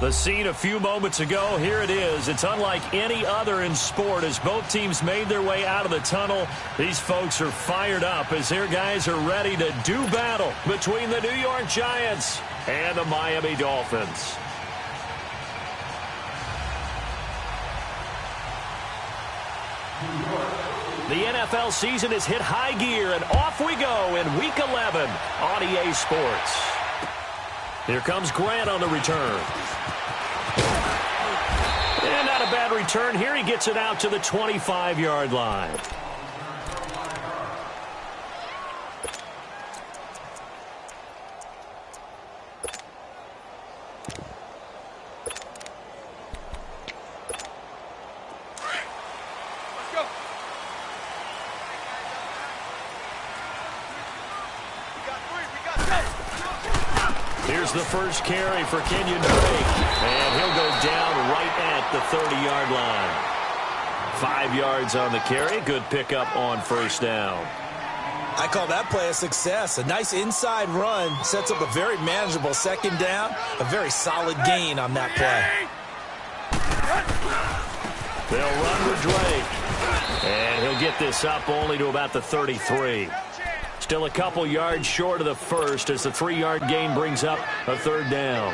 The scene a few moments ago, here it is. It's unlike any other in sport as both teams made their way out of the tunnel. These folks are fired up as their guys are ready to do battle between the New York Giants and the Miami Dolphins. The NFL season has hit high gear, and off we go in Week 11 on EA Sports. Here comes Grant on the return. And not a bad return here. He gets it out to the 25-yard line. Here's the first carry for Kenyon Drake, and he'll go down right at the 30-yard line. 5 yards on the carry. Good pickup on first down. I call that play a success. A nice inside run sets up a very manageable second down. A very solid gain on that play. They'll run with Drake, and he'll get this up only to about the 33. Still a couple yards short of the first as the 3-yard gain brings up a third down.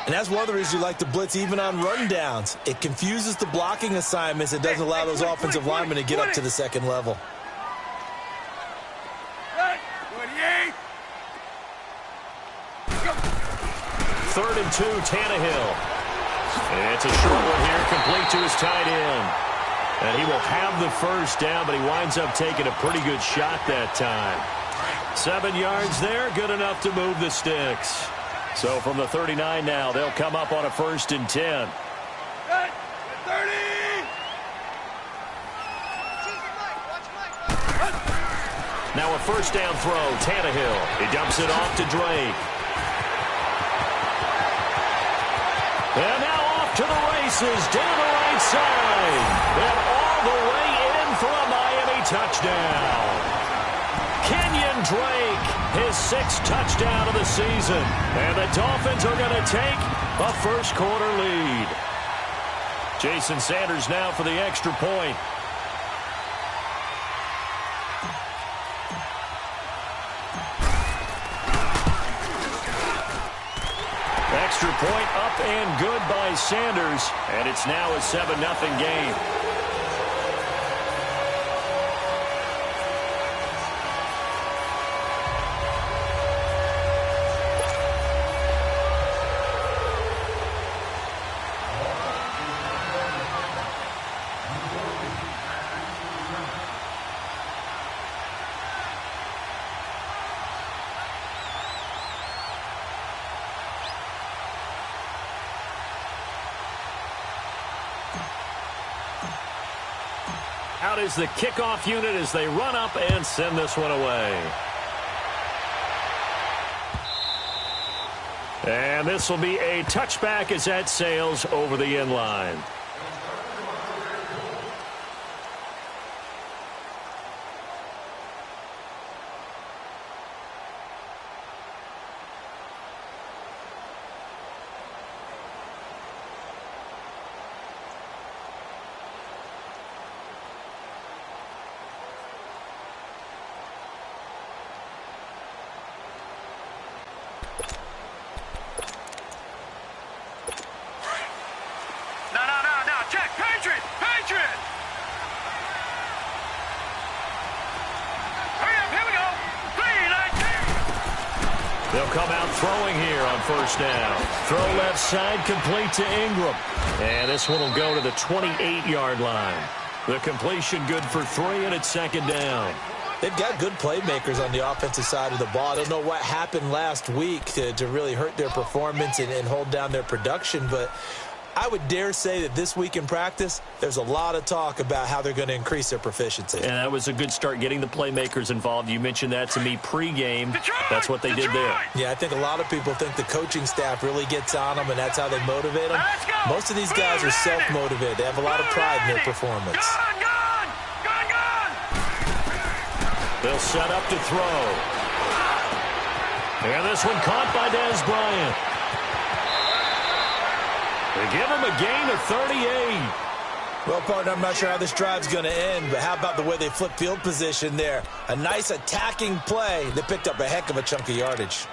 And that's one of the reasons you like to blitz even on run downs. It confuses the blocking assignments. It doesn't allow those offensive linemen to get up to the second level. Third and 2, Tannehill. It's a short one here, complete to his tight end. And he will have the first down, but he winds up taking a pretty good shot that time. 7 yards there, good enough to move the sticks. So from the 39 now, they'll come up on a 1st and 10. 30! Now a first down throw, Tannehill. He dumps it off to Drake. And now off to the races, down the right side. And all the way in for a Miami touchdown. Kenyon Drake, his 6th touchdown of the season. And the Dolphins are going to take a first-quarter lead. Jason Sanders now for the extra point. Extra point up and good by Sanders, and it's now a 7-0 game. Out is the kickoff unit as they run up and send this one away. And this will be a touchback as that sails over the end line. They'll come out throwing here on first down. Throw left side, complete to Ingram. And this one will go to the 28-yard line. The completion good for 3, and it's second down. They've got good playmakers on the offensive side of the ball. I don't know what happened last week to really hurt their performance and hold down their production, but I would dare say that this week in practice, there's a lot of talk about how they're going to increase their proficiency. And that was a good start getting the playmakers involved. You mentioned that to me pregame. That's what they did there. Yeah, I think a lot of people think the coaching staff really gets on them, and that's how they motivate them. Most of these guys are self-motivated. They have a lot of pride in their performance. They'll set up to throw. And this one caught by Dez Bryant. They give him a gain of 38. Well, partner, I'm not sure how this drive's going to end, but how about the way they flip field position there? A nice attacking play that picked up a heck of a chunk of yardage.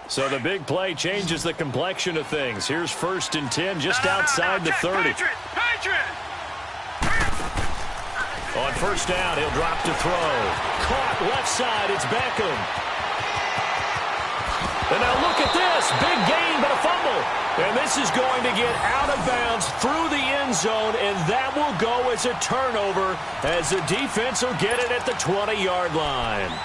So the big play changes the complexion of things. Here's 1st and 10 just outside the 30. On 1st down, he'll drop to throw. Caught left side, it's Beckham. And now look at this. Big gain, but a fumble. And this is going to get out of bounds through the end zone, and that will go as a turnover as the defense will get it at the 20-yard line.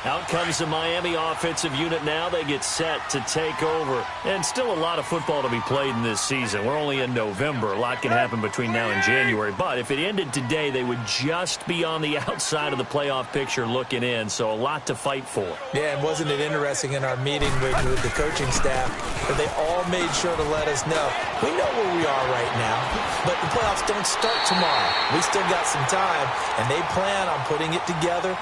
Out comes the Miami offensive unit now. They get set to take over. And still a lot of football to be played in this season. We're only in November. A lot can happen between now and January. But if it ended today, they would just be on the outside of the playoff picture looking in. So a lot to fight for. Yeah, and wasn't it interesting in our meeting with the coaching staff that they all made sure to let us know, we know where we are right now, but the playoffs don't start tomorrow. We still got some time, and they plan on putting it together,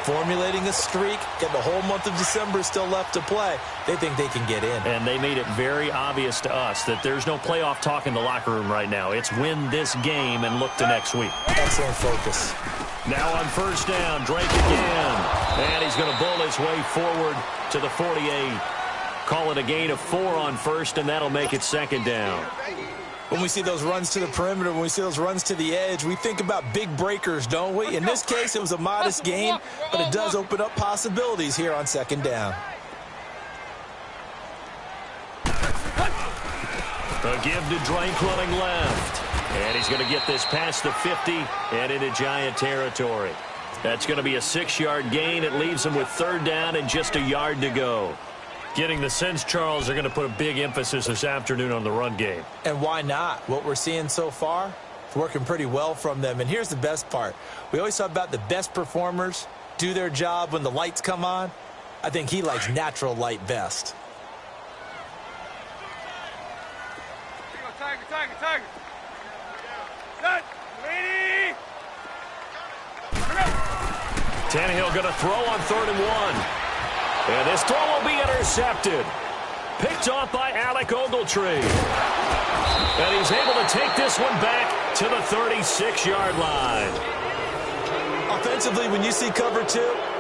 formulating a streak, and the whole month of December is still left to play. They think they can get in. And they made it very obvious to us that there's no playoff talk in the locker room right now. It's win this game and look to next week. Excellent focus. Now on 1st down, Drake again. And he's going to bull his way forward to the 48. Call it a gain of 4 on 1st, and that'll make it 2nd down. When we see those runs to the perimeter, when we see those runs to the edge, we think about big breakers, don't we? In this case, it was a modest gain, but it does open up possibilities here on 2nd down. A give to Drake running left. And he's going to get this past the 50 and into Giant territory. That's going to be a 6-yard gain. It leaves him with 3rd down and just a yard to go. Getting the sense, Charles, they're going to put a big emphasis this afternoon on the run game. And why not? What we're seeing so far, it's working pretty well from them. And here's the best part. We always talk about the best performers do their job when the lights come on. I think he likes natural light best. Tiger. Set. Ready. Tannehill going to throw on 3rd and 1. And this throw will be intercepted. Picked off by Alec Ogletree. And he's able to take this one back to the 36-yard line. Offensively, when you see cover 2,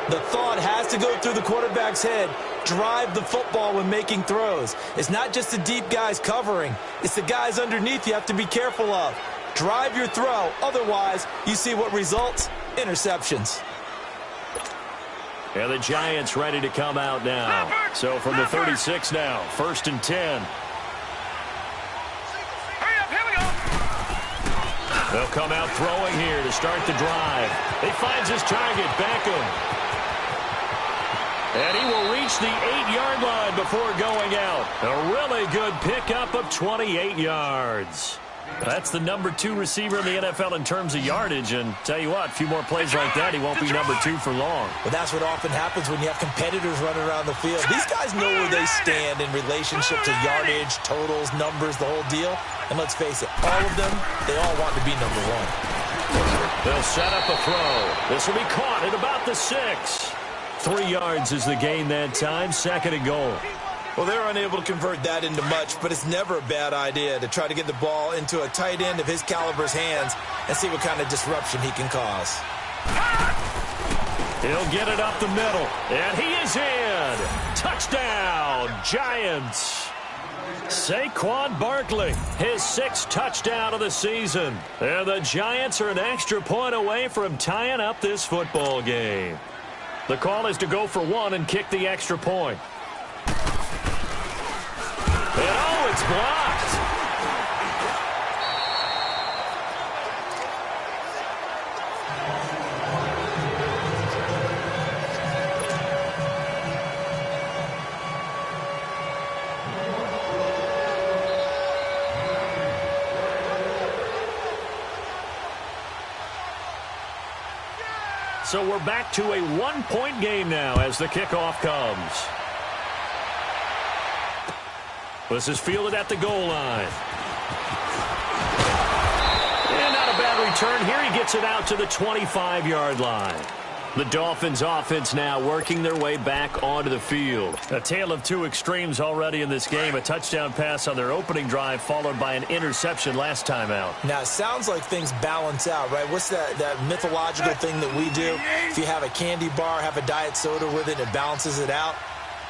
the thought has to go through the quarterback's head. Drive the football when making throws. It's not just the deep guys covering. It's the guys underneath you have to be careful of. Drive your throw. Otherwise, you see what results? Interceptions. And the Giants ready to come out now. So from the 36 now, 1st and 10. Hurry up, here we go. They'll come out throwing here to start the drive. He finds his target, Beckham. And he will reach the 8-yard line before going out. A really good pickup of 28 yards. That's the number 2 receiver in the NFL in terms of yardage. And tell you what, a few more plays like that, he won't be number 2 for long. Well, that's what often happens when you have competitors running around the field. These guys know where they stand in relationship to yardage, totals, numbers, the whole deal. And let's face it, all of them, they all want to be number 1. They'll set up a throw. This will be caught at about the 6. 3 yards is the gain that time, 2nd and goal. Well, they're unable to convert that into much, but it's never a bad idea to try to get the ball into a tight end of his caliber's hands and see what kind of disruption he can cause. He'll get it up the middle, and he is in. Touchdown, Giants. Saquon Barkley, his 6th touchdown of the season. And the Giants are an extra point away from tying up this football game. The call is to go for 1 and kick the extra point. And oh, it's blocked. So we're back to a 1-point game now as the kickoff comes. This is fielded at the goal line. And not a bad return here. He gets it out to the 25-yard line. The Dolphins offense now working their way back onto the field. A tale of two extremes already in this game. A touchdown pass on their opening drive followed by an interception last time out. Now, it sounds like things balance out, right? What's that mythological thing that we do? If you have a candy bar, have a diet soda with it, it balances it out.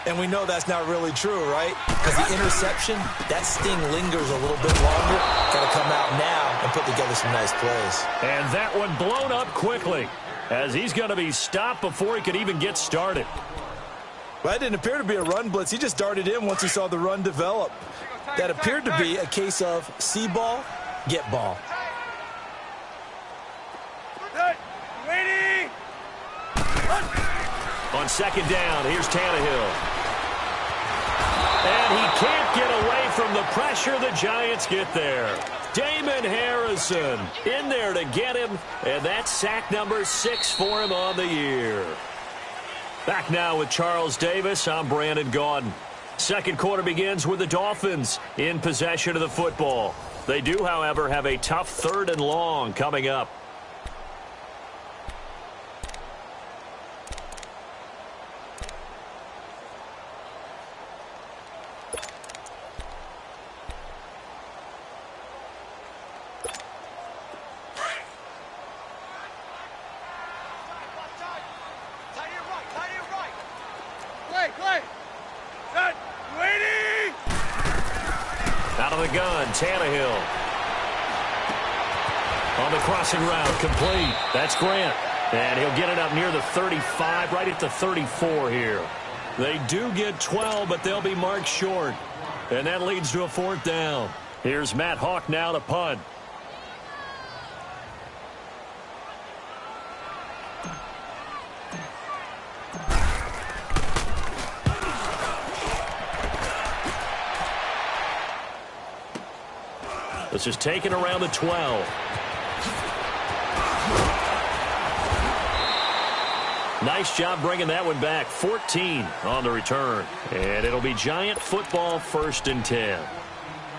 And we know that's not really true, right? Because the interception, that sting lingers a little bit longer. Got to come out now and put together some nice plays. And that one blown up quickly, as he's going to be stopped before he could even get started. Well, that didn't appear to be a run blitz. He just darted in once he saw the run develop. That appeared to be a case of see ball, get ball. Waiting. On second down, here's Tannehill. And he can't get away from the pressure. The Giants get there. Damon Harrison in there to get him, and that's sack number 6 for him on the year. Back now with Charles Davis. I'm Brandon Gaudin. Second quarter begins with the Dolphins in possession of the football. They do, however, have a tough 3rd and long coming up. Tannehill on the crossing route, complete. That's Grant, and he'll get it up near the 35, right at the 34 here. They do get 12, but they'll be marked short, and that leads to a 4th down. Here's Matt Hawk now to punt. This is taken around the 12. Nice job bringing that one back. 14 on the return. And it'll be Giant football, 1st and 10.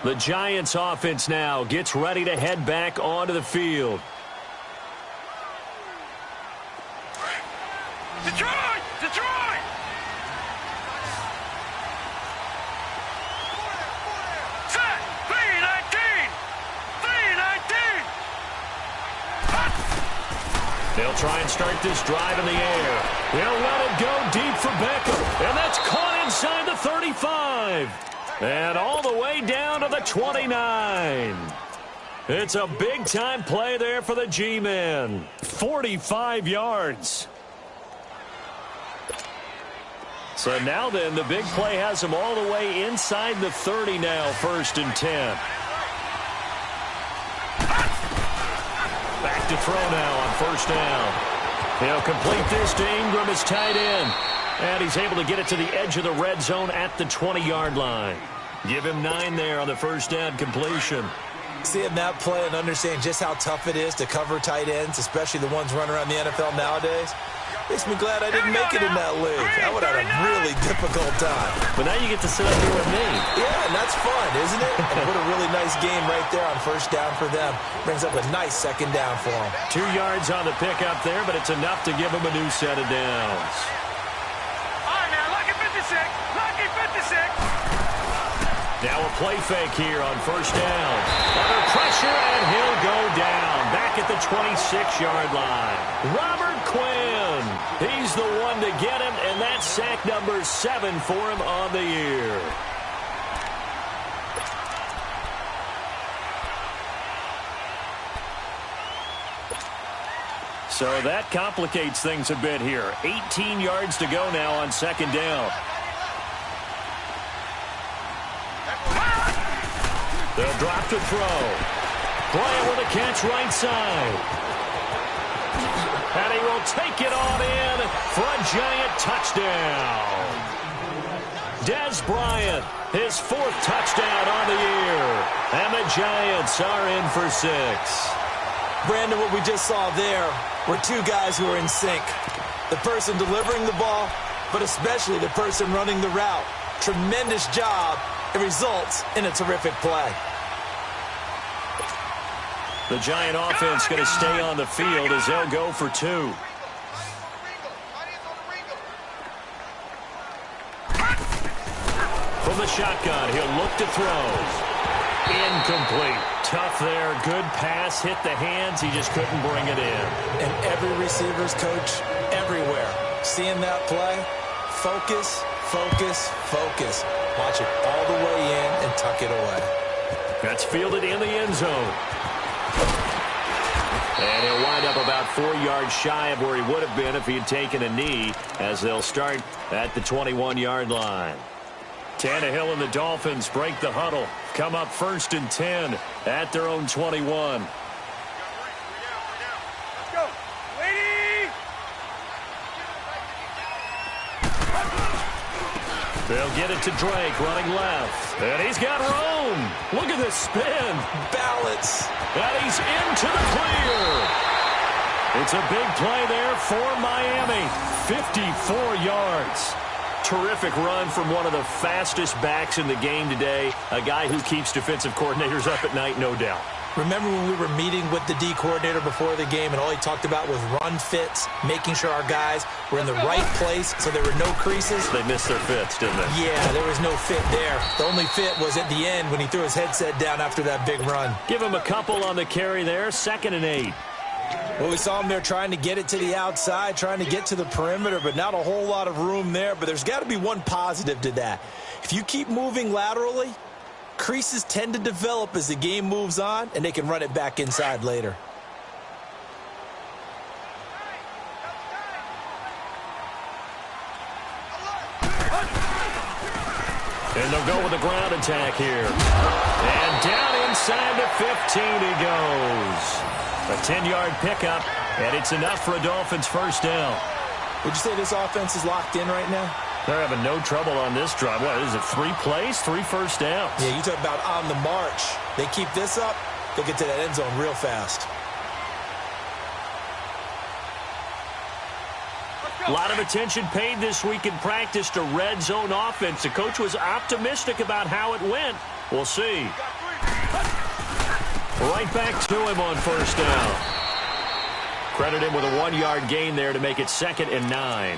The Giants offense now gets ready to head back onto the field. Detroit! Detroit! Set! 3-19! 3-19! They'll try and start this drive in the air. They'll let it go deep for Beckham. And that's caught inside the 35. And all the way down to the 29. It's a big-time play there for the G-men. 45 yards. So now then, the big play has them all the way inside the 30 now, 1st and 10. Back to throw now on 1st down. He'll complete this to Ingram as tight end. And he's able to get it to the edge of the red zone at the 20-yard line. Give him 9 there on the 1st down completion. Seeing that play and understanding just how tough it is to cover tight ends, especially the ones running around the NFL nowadays, makes me glad I didn't make it in that league. I would have had a really difficult time. But now you get to sit up here with me. Yeah, and that's fun, isn't it? And what a really nice game right there on 1st down for them. Brings up a nice 2nd down for them. 2 yards on the pickup there, but it's enough to give them a new set of downs. All right, now, lucky 56. Lucky 56. Now a play fake here on 1st down. Under pressure, and he'll go down. Back at the 26-yard line. Robert Quinn. He's the one to get him, and that's sack number 7 for him on the year. So that complicates things a bit here. 18 yards to go now on 2nd down. They'll drop to throw. Bryant with a catch right side. And he will take it on in for a Giant touchdown. Dez Bryant, his 4th touchdown on the year. And the Giants are in for 6. Brandon, what we just saw there were 2 guys who are in sync. The person delivering the ball, but especially the person running the route. Tremendous job it results in a terrific play. The Giant offense going to stay on the field as they'll go for 2. From the shotgun, he'll look to throw. Incomplete. Tough there. Good pass. Hit the hands. He just couldn't bring it in. And every receiver's coach everywhere, seeing that play, focus, focus, focus. Watch it all the way in and tuck it away. That's fielded in the end zone. And he'll wind up about 4 yards shy of where he would have been if he had taken a knee, as they'll start at the 21-yard line. Tannehill and the Dolphins break the huddle. Come up 1st and 10 at their own 21. Let's go. Lady! They'll get it to Drake running left. And he's got room. Look at this spin. Balance. And he's into the clear. It's a big play there for Miami. 54 yards. Terrific run from one of the fastest backs in the game today. A guy who keeps defensive coordinators up at night, no doubt. Remember when we were meeting with the D coordinator before the game and all he talked about was run fits, making sure our guys were in the right place so there were no creases? They missed their fits, didn't they? Yeah, there was no fit there. The only fit was at the end when he threw his headset down after that big run. Give him a couple on the carry there. 2nd and 8. Well, we saw him there trying to get it to the outside, trying to get to the perimeter, but not a whole lot of room there. But there's got to be one positive to that. If you keep moving laterally, creases tend to develop as the game moves on, and they can run it back inside later. And they'll go with a ground attack here. And down inside the 15 he goes. A 10-yard pickup, and it's enough for a Dolphins 1st down. Would you say this offense is locked in right now? They're having no trouble on this drive. What is it, 3 plays, 3 first downs? Yeah, you talk about on the march. They keep this up, they'll get to that end zone real fast. A lot of attention paid this week in practice to red zone offense. The coach was optimistic about how it went. We'll see. Right back to him on 1st down. Credit him with a 1-yard gain there to make it 2nd and 9.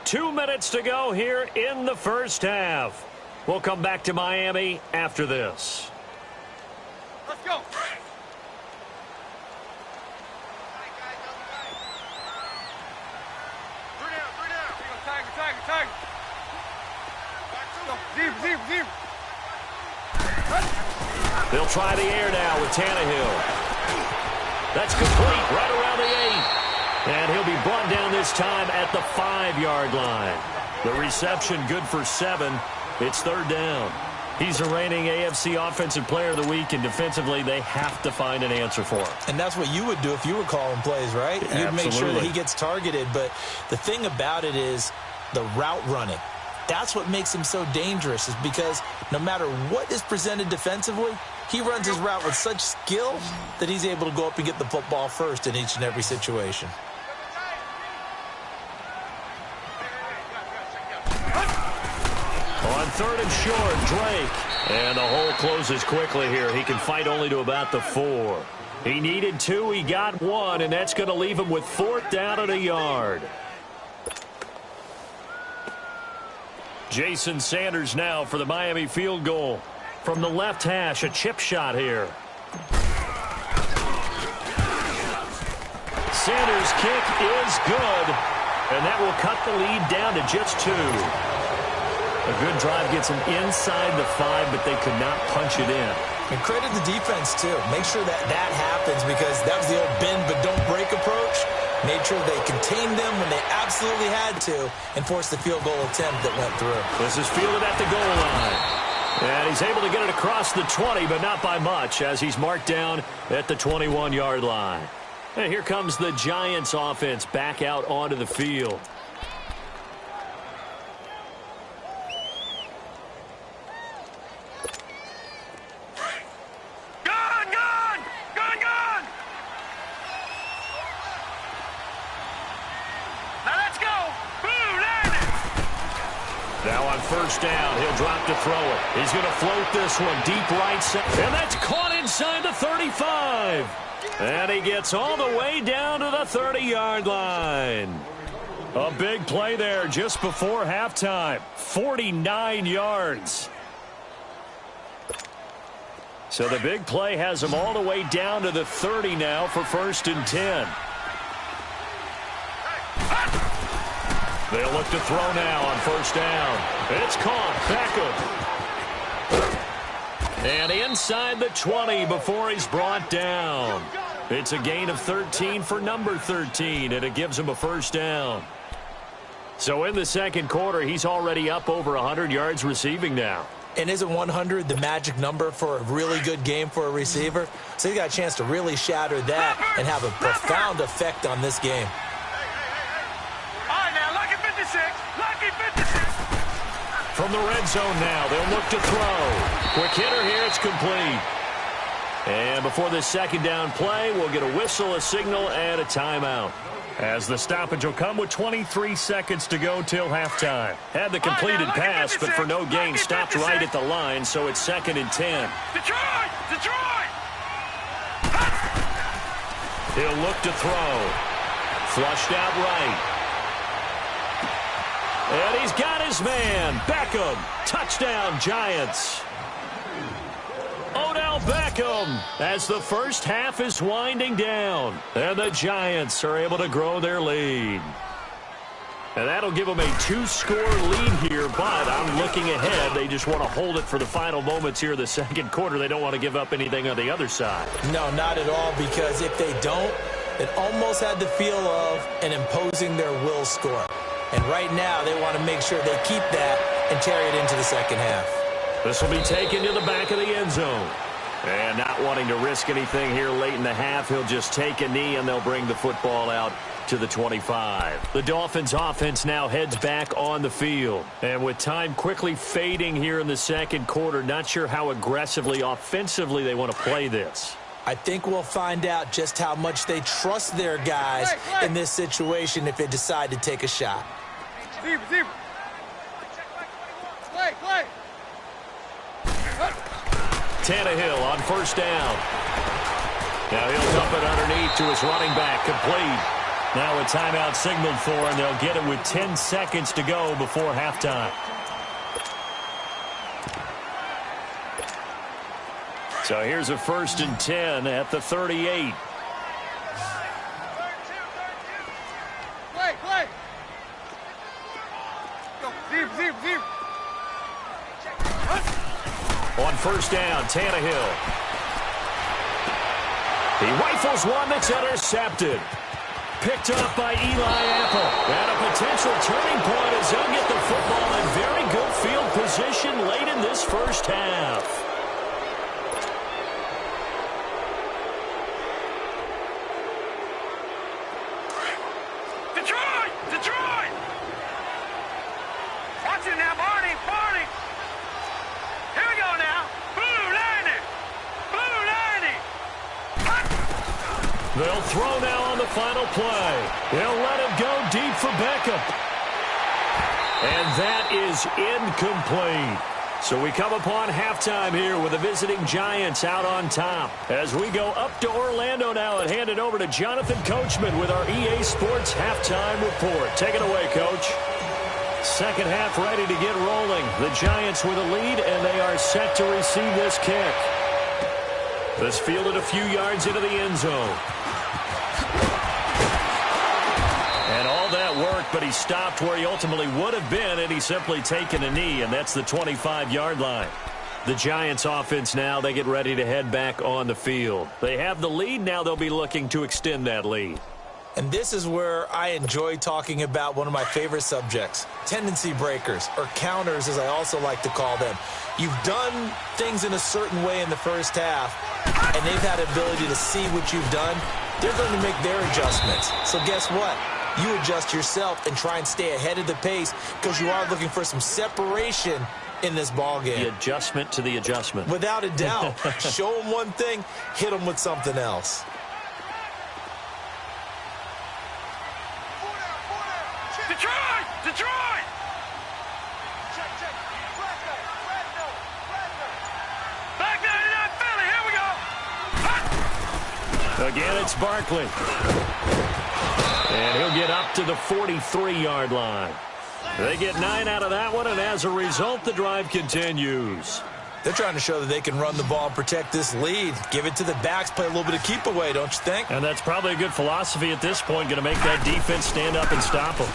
Two minutes to go here in the 1st half. We'll come back to Miami after this. Let's go. Tiger. Deep. They'll try the air now with Tannehill. That's complete right around the 8. And he'll be brought down this time at the 5-yard line. The reception good for 7. It's 3rd down. He's the reigning AFC Offensive Player of the Week, and defensively they have to find an answer for him. And that's what you would do if you were calling plays, right? Absolutely. You'd make sure that he gets targeted. But the thing about it is the route running. That's what makes him so dangerous, is because no matter what is presented defensively, he runs his route with such skill that he's able to go up and get the football first in each and every situation. On 3rd and short, Drake. And the hole closes quickly here. He can fight only to about the 4. He needed 2. He got 1, and that's going to leave him with 4th down and a yard. Jason Sanders now for the Miami field goal. From the left hash, a chip shot here. Sanders' kick is good, and that will cut the lead down to just 2. A good drive gets him inside the 5, but they could not punch it in. And credit the defense, too. Make sure that happens, because that was the old bend but don't break approach. Made sure they contained them when they absolutely had to and forced the field goal attempt that went through. This is fielded at the goal line. And he's able to get it across the 20, but not by much, as he's marked down at the 21-yard line. And here comes the Giants offense back out onto the field. Now on first down, he'll drop to throw it. He's going to float this one deep right side. And that's caught inside the 35. And he gets all the way down to the 30-yard line. A big play there just before halftime. 49 yards. So the big play has him all the way down to the 30 now for 1st and 10. They'll look to throw now on first down. It's caught. Beckham. And inside the 20 before he's brought down. It's a gain of 13 for number 13, and it gives him a first down. So in the second quarter, he's already up over 100 yards receiving now. And isn't 100 the magic number for a really good game for a receiver? So he got a chance to really shatter that and have a profound effect on this game. From the red zone now, they'll look to throw. Quick hitter here, it's complete. And before this second down play, we'll get a whistle, a signal, and a timeout. As the stoppage will come with 23 seconds to go till halftime. Had the completed pass, but for no gain, stopped right at the line, so it's 2nd and 10. Detroit! He'll look to throw. Flushed out right. And he's got his man, Beckham. Touchdown, Giants. Odell Beckham as the first half is winding down. And the Giants are able to grow their lead. And that'll give them a 2-score lead here, but I'm looking ahead. They just want to hold it for the final moments here in the second quarter. They don't want to give up anything on the other side. No, not at all, because if they don't, it almost had the feel of an imposing their will score. And right now, they want to make sure they keep that and carry it into the second half. This will be taken to the back of the end zone. And not wanting to risk anything here late in the half, he'll just take a knee and they'll bring the football out to the 25. The Dolphins offense now heads back on the field. And with time quickly fading here in the second quarter, not sure how aggressively, offensively they want to play this. I think we'll find out just how much they trust their guys in this situation if they decide to take a shot. Zebra. Play. Tannehill on first down. Now he'll dump it underneath to his running back, complete. Now a timeout signaled for, and they'll get it with 10 seconds to go before halftime. So here's a 1st and 10 at the 38. Play. Go, Zebra. On first down, Tannehill. He rifles one that's intercepted. Picked up by Eli Apple. And a potential turning point as he'll get the football in very good field position late in this first half. Detroit! Watch it now, Barney! Here we go now. Blue 90! They'll throw now on the final play. They'll let it go deep for Beckham. And that is incomplete. So we come upon halftime here with the visiting Giants out on top. As we go up to Orlando now and hand it over to Jonathan Coachman with our EA Sports Halftime Report. Take it away, Coach. Second half ready to get rolling. The Giants with a lead, and they are set to receive this kick. This fielded a few yards into the end zone. And all that worked, but he stopped where he ultimately would have been, and he's simply taken a knee, and that's the 25-yard line. The Giants offense now, they get ready to head back on the field. They have the lead. Now they'll be looking to extend that lead. And this is where I enjoy talking about one of my favorite subjects, tendency breakers, or counters as I also like to call them. You've done things in a certain way in the first half, and they've had the ability to see what you've done. They're going to make their adjustments. So guess what? You adjust yourself and try and stay ahead of the pace because you are looking for some separation in this ball game. The adjustment to the adjustment. Without a doubt. Show them one thing, hit them with something else. Detroit! Back 99 Philly, here we go. Again, it's Barkley. And he'll get up to the 43-yard line. They get 9 out of that one, and as a result, the drive continues. They're trying to show that they can run the ball and protect this lead. Give it to the backs, play a little bit of keep away, don't you think? And that's probably a good philosophy at this point, going to make that defense stand up and stop them.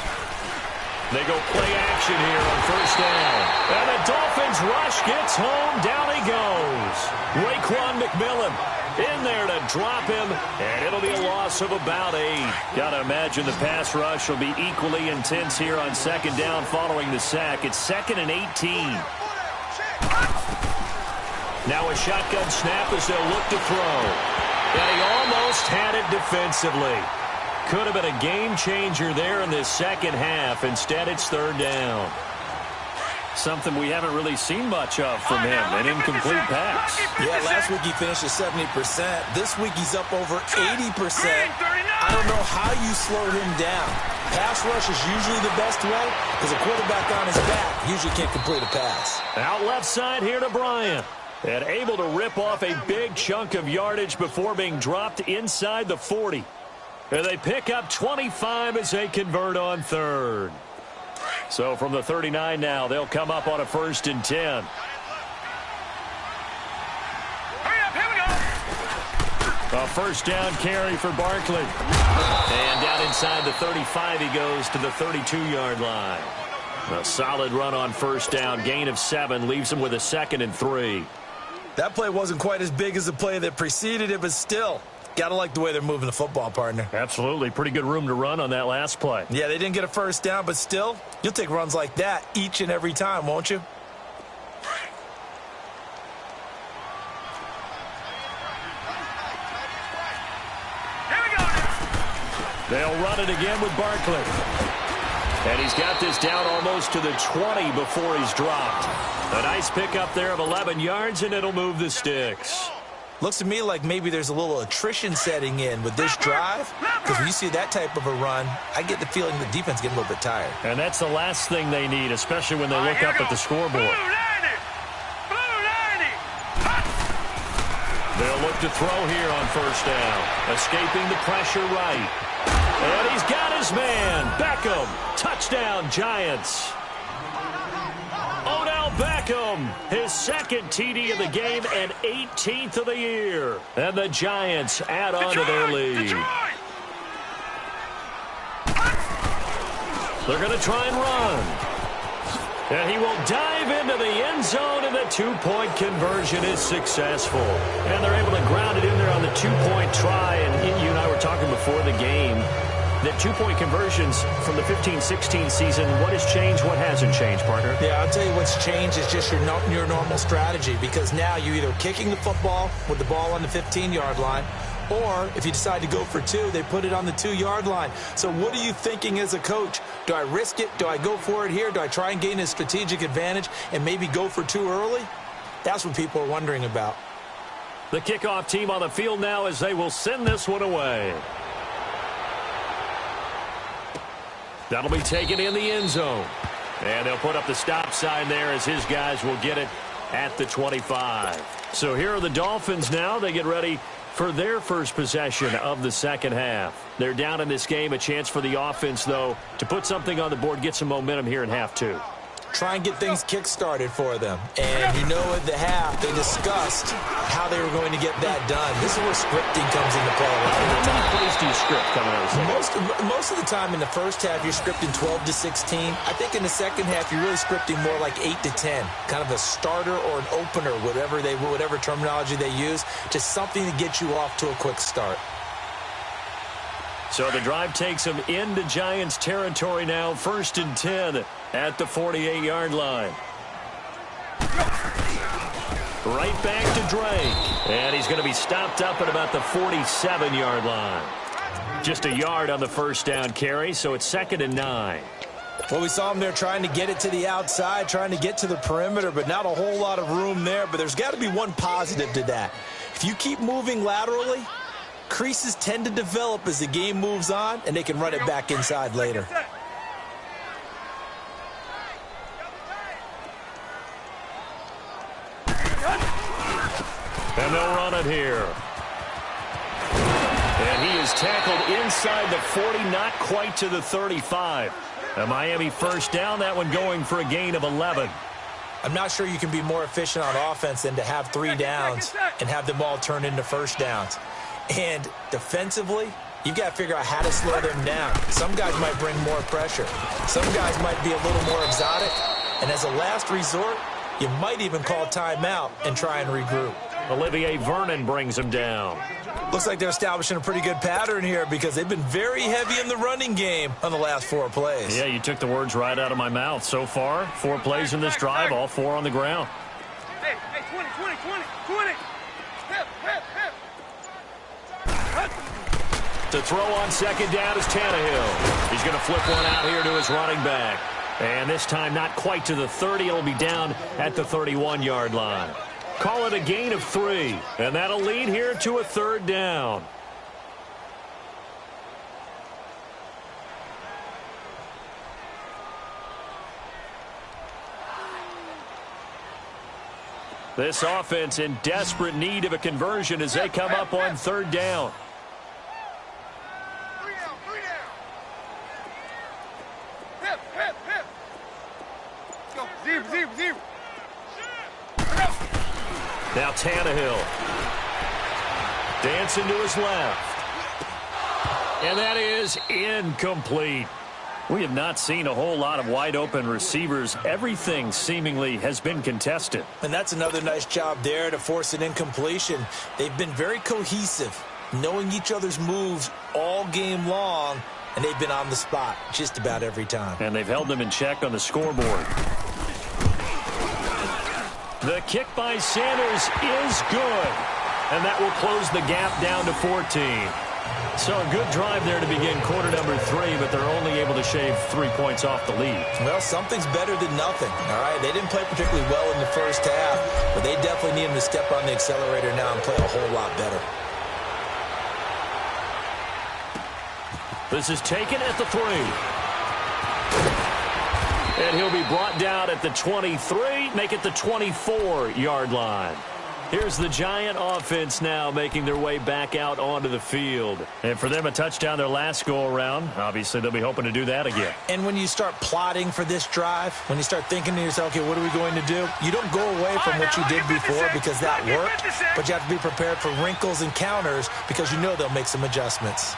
They go play action here on first down. And the Dolphins rush gets home. Down he goes. Raekwon McMillan in there to drop him, and it'll be a loss of about 8. Got to imagine the pass rush will be equally intense here on second down following the sack. It's 2nd and 18. Now a shotgun snap as they'll look to throw. And he almost had it defensively. Could have been a game changer there in this second half. Instead, it's 3rd down. Something we haven't really seen much of from him, an incomplete pass. Yeah, last week he finished at 70%. This week he's up over 80%. I don't know how you slow him down. Pass rush is usually the best way because a quarterback on his back usually can't complete a pass. Out left side here to Bryant. And able to rip off a big chunk of yardage before being dropped inside the 40. And they pick up 25 as they convert on 3rd. So from the 39 now, they'll come up on a 1st and 10. Hurry up, here we go. A first down carry for Barkley. And down inside the 35, he goes to the 32-yard line. A solid run on first down, gain of 7, leaves him with a 2nd and 3. That play wasn't quite as big as the play that preceded it, but still, got to like the way they're moving the football, partner. Absolutely. Pretty good room to run on that last play. Yeah, they didn't get a first down, but still, you'll take runs like that each and every time, won't you? Here we go. They'll run it again with Barkley. And he's got this down almost to the 20 before he's dropped. A nice pickup there of 11 yards, and it'll move the sticks. Looks to me like maybe there's a little attrition setting in with this drive, because when you see that type of a run, I get the feeling the defense getting a little bit tired. And that's the last thing they need, especially when they look up at the scoreboard. Blue 90. Blue 90. They'll look to throw here on first down. Escaping the pressure right. And he's got his man. Beckham. Touchdown, Giants. Odell Beckham, his 2nd TD of the game and 18th of the year. And the Giants add on to their lead. They're going to try and run. And he will dive into the end zone, and the 2-point conversion is successful. And they're able to ground it in there on the 2-point try. And you and I were talking before the game that 2-point conversions from the 15-16 season, what has changed, what hasn't changed, partner? Yeah, I'll tell you what's changed is just your normal strategy, because now you're either kicking the football with the ball on the 15-yard line, or if you decide to go for 2, they put it on the 2-yard line. So what are you thinking as a coach? Do I risk it? Do I go for it here? Do I try and gain a strategic advantage and maybe go for 2 early? That's what people are wondering about. The kickoff team on the field now as they will send this one away. That'll be taken in the end zone. And they'll put up the stop sign there as his guys will get it at the 25. So here are the Dolphins now. They get ready for their first possession of the second half. They're down in this game. A chance for the offense, though, to put something on the board, get some momentum here in half 2. Try and get things kick-started for them. And you know at the half, they discussed how they were going to get that done. This is where scripting comes into play. How many plays do you script coming out of the second? Most of the time in the first half, you're scripting 12 to 16. I think in the second half, you're really scripting more like 8 to 10. Kind of a starter or an opener, whatever terminology they use, just something to get you off to a quick start. So the drive takes them into Giants territory now. 1st and 10 at the 48-yard line. Right back to Drake. And he's going to be stopped up at about the 47-yard line. Just a yard on the first down carry, so it's 2nd and 9. Well, we saw him there trying to get it to the outside, trying to get to the perimeter, but not a whole lot of room there. But there's got to be one positive to that. If you keep moving laterally, creases tend to develop as the game moves on, and they can run it back inside later. moment here. And he is tackled inside the 40, not quite to the 35. A Miami first down, that one going for a gain of 11. I'm not sure you can be more efficient on offense than to have 3 downs and have them all turn into first downs. And defensively, you've got to figure out how to slow them down. Some guys might bring more pressure. Some guys might be a little more exotic. And as a last resort, you might even call timeout and try and regroup. Olivier Vernon brings him down. Looks like they're establishing a pretty good pattern here because they've been very heavy in the running game on the last 4 plays. Yeah, you took the words right out of my mouth. So far, 4 plays in this drive, all 4 on the ground. Hey, 20. Hip. To throw on second down is Tannehill. He's going to flip one out here to his running back. And this time not quite to the 30. It'll be down at the 31-yard line. Call it a gain of 3. And that'll lead here to a 3rd down. This offense in desperate need of a conversion as they come up on 3rd down. Zero. Now Tannehill. Dancing to his left. And that is incomplete. We have not seen a whole lot of wide open receivers. Everything seemingly has been contested. And that's another nice job there to force an incompletion. They've been very cohesive, knowing each other's moves all game long, and they've been on the spot just about every time. And they've held them in check on the scoreboard. The kick by Sanders is good. And that will close the gap down to 14. So a good drive there to begin quarter number 3, but they're only able to shave 3 points off the lead. Well, something's better than nothing, all right? They didn't play particularly well in the first half, but they definitely need them to step on the accelerator now and play a whole lot better. This is taken at the 3. And he'll be brought down at the 23, make it the 24-yard line. Here's the Giant offense now making their way back out onto the field. And for them, a touchdown their last go-around. Obviously, they'll be hoping to do that again. And when you start plotting for this drive, when you start thinking to yourself, okay, what are we going to do? You don't go away from what you did before because that worked, but you have to be prepared for wrinkles and counters because you know they'll make some adjustments.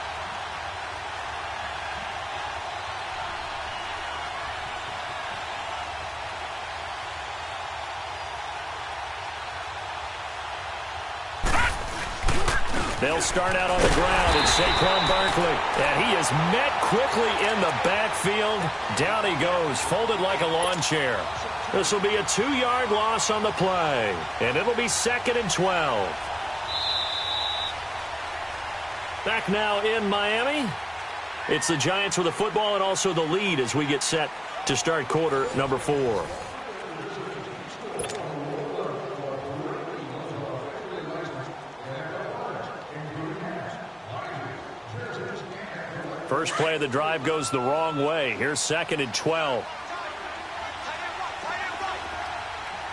They'll start out on the ground, and Saquon Barkley. And he is met quickly in the backfield. Down he goes, folded like a lawn chair. This will be a 2-yard loss on the play. And it'll be 2nd and 12. Back now in Miami. It's the Giants with the football and also the lead as we get set to start quarter number 4. First play of the drive goes the wrong way. Here's 2nd and 12. All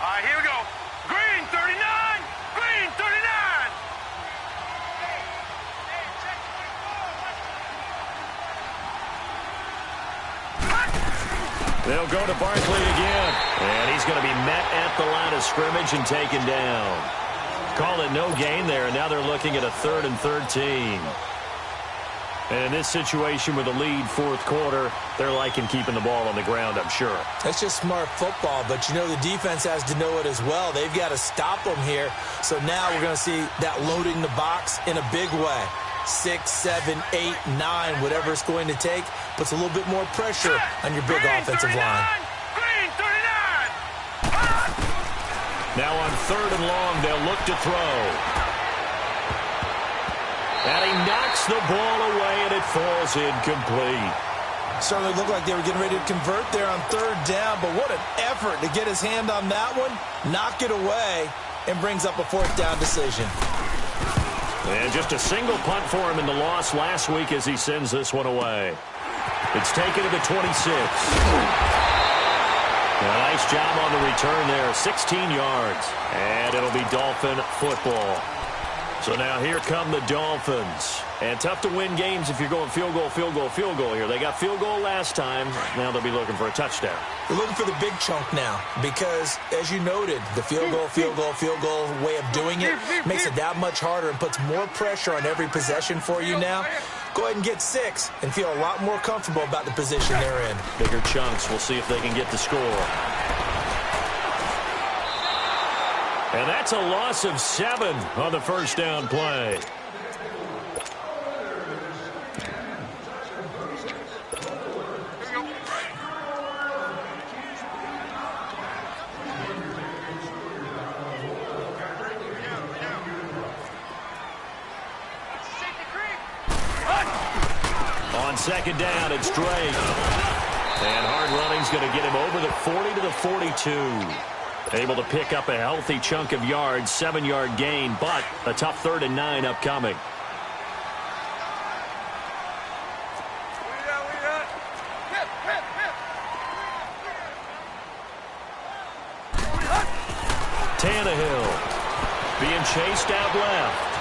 right, here we go. Green 39. Green 39. They'll go to Barkley again. And he's going to be met at the line of scrimmage and taken down. Call it no gain there. Now they're looking at a 3rd and 13. And in this situation with a lead 4th quarter, they're liking keeping the ball on the ground, I'm sure. That's just smart football, but you know the defense has to know it as well. They've got to stop them here. So now we're going to see that loading the box in a big way. 6, 7, 8, 9, whatever it's going to take, puts a little bit more pressure on your big offensive line. Green 39. Now on 3rd and long, they'll look to throw. And he knocks the ball away, and it falls incomplete. Certainly looked like they were getting ready to convert there on 3rd down, but what an effort to get his hand on that one, knock it away, and brings up a 4th down decision. And just a single punt for him in the loss last week as he sends this one away. It's taken to the 26. A nice job on the return there, 16 yards. And it'll be Dolphin football. So now here come the Dolphins. And tough to win games if you're going field goal, field goal, field goal here. They got field goal last time. Now they'll be looking for a touchdown. They're looking for the big chunk now because, as you noted, the field goal, field goal, field goal way of doing it makes it that much harder and puts more pressure on every possession for you now. Go ahead and get 6 and feel a lot more comfortable about the position they're in. Bigger chunks. We'll see if they can get the score. And that's a loss of 7 on the first down play. On second down, it's Drake. And hard running's going to get him over the 40 to the 42. Able to pick up a healthy chunk of yards, 7-yard gain, but a tough 3rd and 9 upcoming. Tannehill being chased out left.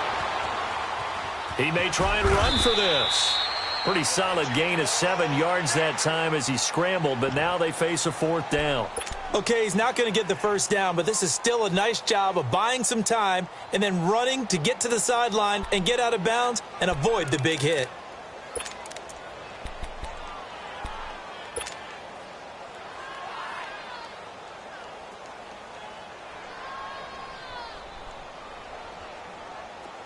He may try and run for this. Pretty solid gain of 7 yards that time as he scrambled, but now they face a 4th down. Okay, he's not going to get the first down, but this is still a nice job of buying some time and then running to get to the sideline and get out of bounds and avoid the big hit.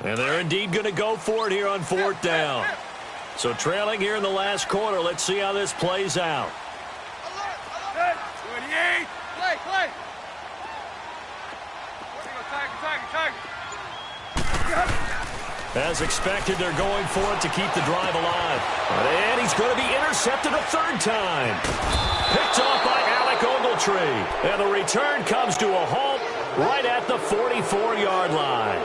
And they're indeed going to go for it here on 4th down. So trailing here in the last quarter, let's see how this plays out. 28. Play. As expected, they're going for it to keep the drive alive. And he's going to be intercepted a 3rd time. Picked off by Alec Ogletree. And the return comes to a halt right at the 44-yard line.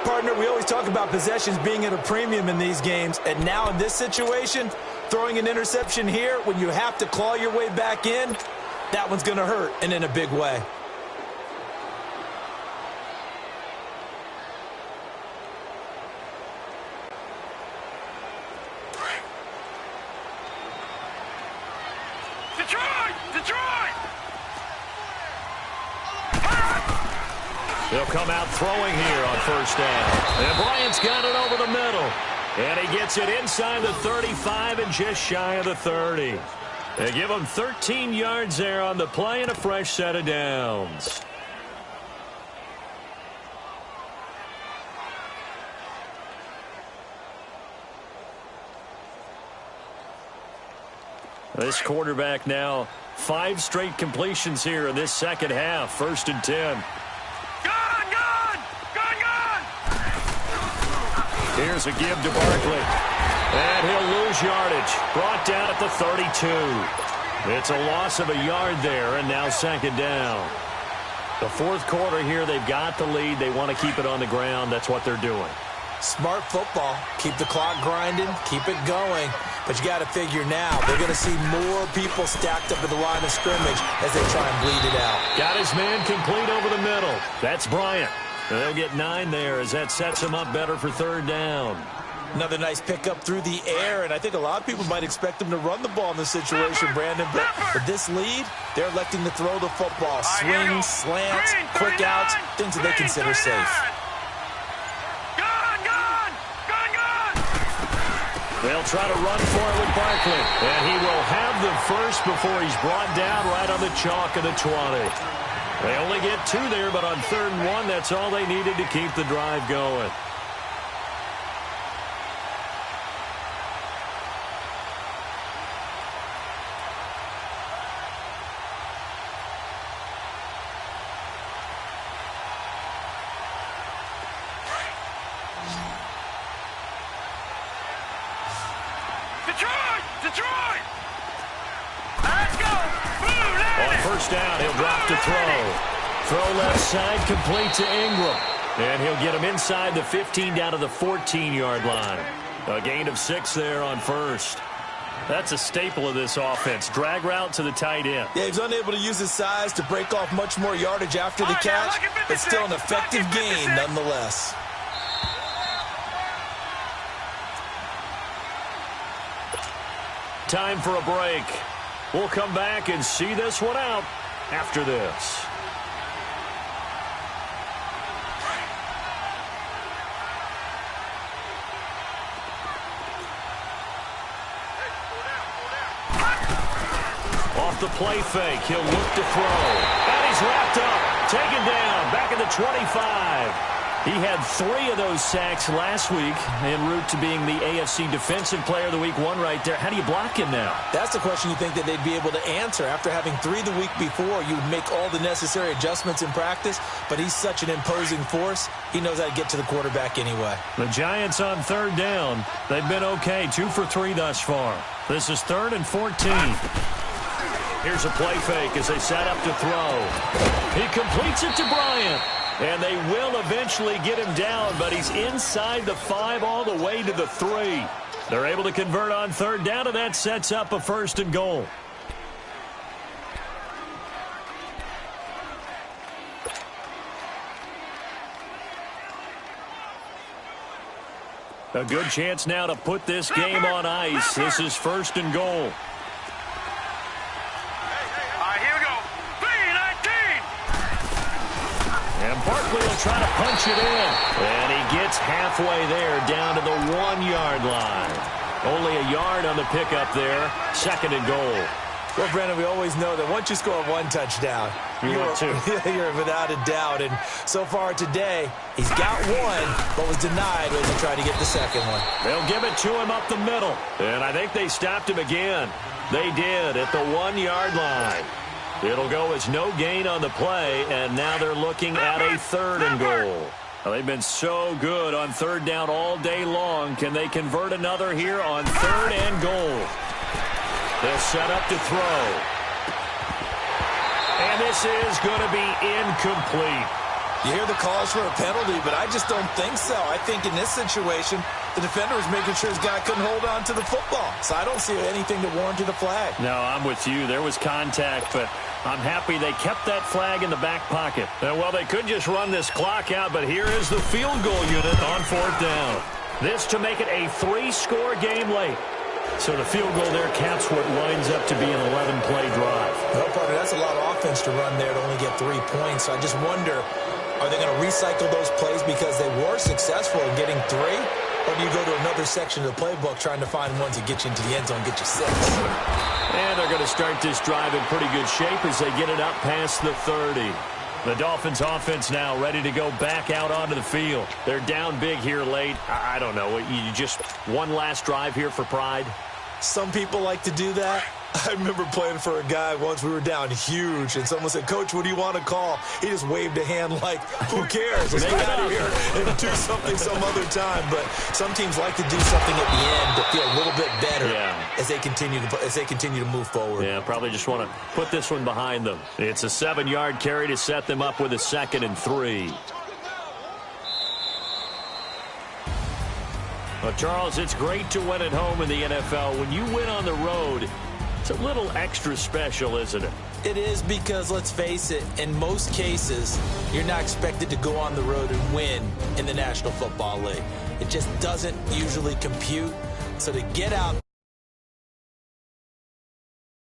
Partner, we always talk about possessions being at a premium in these games, and now in this situation, throwing an interception here when you have to claw your way back in, that one's going to hurt, and in a big way. Detroit! They'll come out throwing here on 1st down. And Bryant's got it over the middle. And he gets it inside the 35 and just shy of the 30. They give him 13 yards there on the play and a fresh set of downs. This quarterback now 5 straight completions here in this second half. 1st and 10. Here's a give to Barkley. And he'll lose yardage. Brought down at the 32. It's a loss of a yard there, and now 2nd down. The 4th quarter here, they've got the lead. They want to keep it on the ground. That's what they're doing. Smart football. Keep the clock grinding. Keep it going. But you got to figure now, they're going to see more people stacked up at the line of scrimmage as they try and bleed it out. Got his man complete over the middle. That's Bryant. They'll get 9 there as that sets him up better for 3rd down. Another nice pickup through the air, and I think a lot of people might expect them to run the ball in this situation, Brandon. But with this lead, they're electing to throw the football. Swings, slants, quick outs, things that they consider safe. They'll try to run for it with Barkley. And he will have the first before he's brought down right on the chalk of the 20. They only get 2 there, but on 3rd and 1, that's all they needed to keep the drive going. Detroit! Let's go! On 1st down, he'll drop to throw. Throw left side, complete to Ingram. And he'll get him inside the 15 down to the 14-yard line. A gain of 6 there on 1st. That's a staple of this offense. Drag route to the tight end. Yeah, he's unable to use his size to break off much more yardage after the catch, but still an effective gain nonetheless. Time for a break. We'll come back and see this one out after this. Off the play fake, he'll look to throw. And he's wrapped up, taken down, back at the 25. He had 3 of those sacks last week en route to being the AFC Defensive Player of the Week 1 right there. How do you block him now? That's the question you think that they'd be able to answer. After having 3 the week before, you would make all the necessary adjustments in practice, but he's such an imposing force, he knows how to get to the quarterback anyway. The Giants on 3rd down. They've been okay, 2 for 3 thus far. This is 3rd and 14. Here's a play fake as they set up to throw. He completes it to Bryant. And they will eventually get him down, but he's inside the 5 all the way to the 3. They're able to convert on 3rd down, and that sets up a 1st and goal. A good chance now to put this game on ice. This is 1st and goal. And Barkley will try to punch it in. And he gets halfway there down to the 1-yard line. Only a yard on the pickup there. 2nd and goal. Well, Brandon, we always know that once you score 1 touchdown, you're without a doubt. And so far today, he's got 1, but was denied when he tried to get the 2nd one. They'll give it to him up the middle. And I think they stopped him again. They did at the 1-yard line. It'll go as no gain on the play, and now they're looking at a 3rd and goal. Well, they've been so good on 3rd down all day long. Can they convert another here on 3rd and goal? They'll set up to throw. And this is going to be incomplete. You hear the calls for a penalty, but I just don't think so. I think in this situation, the defender was making sure his guy couldn't hold on to the football. So I don't see anything to warrant the flag. No, I'm with you. There was contact, but I'm happy they kept that flag in the back pocket. Well, they could just run this clock out, but here is the field goal unit on 4th down. This to make it a 3-score game late. So the field goal there caps what winds up to be an 11-play drive. No, partner, that's a lot of offense to run there to only get 3 points. So I just wonder, are they going to recycle those plays because they were successful in getting 3? Or do you go to another section of the playbook trying to find ones that get you into the end zone, get you 6? And they're going to start this drive in pretty good shape as they get it up past the 30. The Dolphins offense now ready to go back out onto the field. They're down big here late. I don't know. You just one last drive here for pride? Some people like to do that. I remember playing for a guy once. We were down huge, and someone said, "Coach, what do you want to call?" He just waved a hand like, who cares? Let's get out of here and do something some other time. But some teams like to do something at the end to feel a little bit better as they continue to move forward. Yeah, probably just want to put this one behind them. It's a 7-yard carry to set them up with a 2nd and 3. Well, Charles, it's great to win at home in the NFL. When you win on the road, it's a little extra special, isn't it? It is, because let's face it, in most cases, you're not expected to go on the road and win in the National Football League. It just doesn't usually compute. So to get out